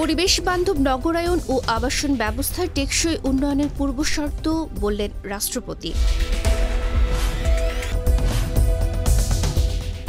পরিবেশ বান্ধব নগরায়ন ও আবাসন ব্যবস্থার টেকসই উন্নয়নের পূর্বশর্ত বললেন রাষ্ট্রপতি।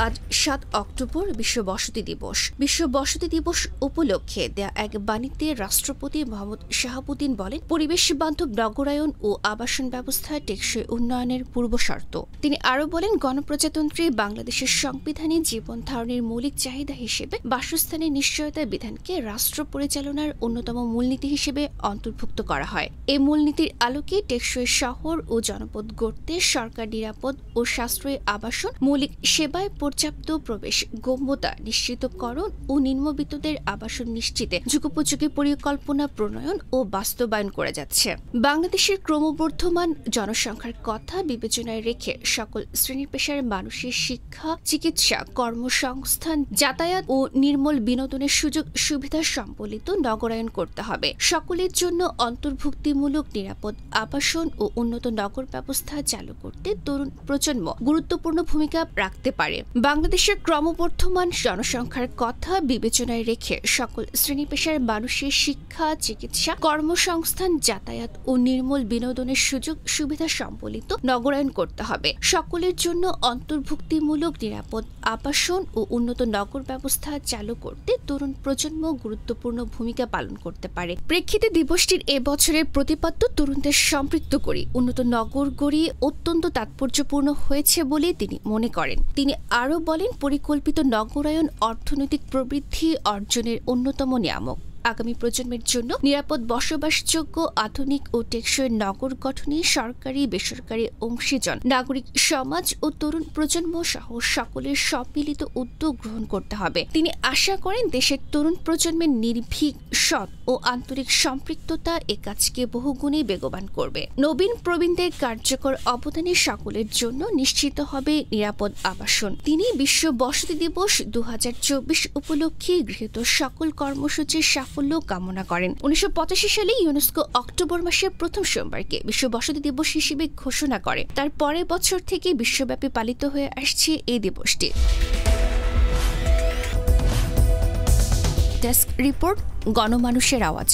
আজ ৭ অক্টোবর বিশ্ব বসতি দিবস। বিশ্ব বসতি দিবস উপলক্ষে দেয়া এক বাণীতে রাষ্ট্রপতি মোহাম্মদ শাহাবুদ্দিন বলেন, পরিবেশ বান্ধব নগরায়ন ও আবাসন ব্যবস্থা টেকসই উন্নয়নের পূর্বশর্ত। তিনি আরও বলেন, গণপ্রজাতন্ত্রী বাংলাদেশের সংবিধানে জীবন ধারণের মৌলিক চাহিদা হিসেবে বাসস্থানের নিশ্চয়তা বিধানকে রাষ্ট্র পরিচালনার অন্যতম মূলনীতি হিসেবে অন্তর্ভুক্ত করা হয়। এই মূলনীতির আলোকে টেকসই শহর ও জনপদ গড়তে সরকার নিরাপদ ও সাশ্রয়ী আবাসন, মৌলিক সেবায় পর্যাপ্ত প্রবেশ গম্যতা নিশ্চিতকরণ ও নিম্নবিত্তদের আবাসন নিশ্চিতে যুগোপযোগী পরিকল্পনা প্রণয়ন ও বাস্তবায়ন করে যাচ্ছে। বাংলাদেশের ক্রমবর্ধমান জনসংখ্যার কথা বিবেচনায় রেখে সকল শ্রেণী পেশার মানুষের শিক্ষা, চিকিৎসা, কর্মসংস্থান, যাতায়াত ও নির্মল বিনোদনের সুযোগ সুবিধা সম্বলিত নগরায়ন করতে হবে। সকলের জন্য অন্তর্ভুক্তিমূলক নিরাপদ আবাসন ও উন্নত নগর ব্যবস্থা চালু করতে তরুণ প্রজন্ম গুরুত্বপূর্ণ ভূমিকা রাখতে পারে। বাংলাদেশের ক্রমবর্ধমান জনসংখ্যার কথা বিবেচনায় রেখে সকল শ্রেণী পেশার মানুষের শিক্ষা, চিকিৎসা, কর্মসংস্থান, যাতায়াত ও নির্মল বিনোদনের সুযোগ সুবিধা সম্বলিত নগরায়ন করতে হবে। সকলের জন্য অন্তর্ভুক্তিমূলক নিরাপদ আবাসন ও উন্নত নগর ব্যবস্থা চালু করতে তরুণ প্রজন্ম গুরুত্বপূর্ণ ভূমিকা পালন করতে পারে। প্রেক্ষিতে দিবসটির এবছরের প্রতিপাদ্য তরুণদের সম্পৃক্ত করে উন্নত নগর গড়িয়ে অত্যন্ত তাৎপর্যপূর্ণ হয়েছে বলে তিনি মনে করেন। তিনি আরও বলেন, পরিকল্পিত নগরায়ন অর্থনৈতিক প্রবৃদ্ধি অর্জনের অন্যতম নিয়ামক। আগামী প্রজন্মের জন্য নিরাপদ বসবাসযোগ্য আধুনিক ও টেকসই নগর গঠনে সরকারি বেসরকারি অংশীজন, নাগরিক সমাজ ও তরুণ প্রজন্ম সহ সকলের সম্মিলিত উদ্যোগ গ্রহণ করতে হবে। তিনি আশা করেন, দেশের তরুণ প্রজন্মের নির্ভীক, সৎ ও আন্তরিক সম্পৃক্ততা এ কাজকে বহুগুণে বেগবান করবে। নবীন প্রবীণদের কার্যকর অবদানে সকলের জন্য নিশ্চিত হবে নিরাপদ আবাসন। তিনি বিশ্ব বসতি দিবস ২০২৪ উপলক্ষে গৃহীত সকল কর্মসূচির সাফল্য কামনা করেন। ১৯৮৫ সালে ইউনেস্কো অক্টোবর মাসের প্রথম সোমবারকে বিশ্ব বসতি দিবস হিসেবে ঘোষণা করে। তার পরের বছর থেকে বিশ্বব্যাপী পালিত হয়ে আসছে এই দিবসটি। ডেস্ক রিপোর্ট, গণমানুষের আওয়াজ।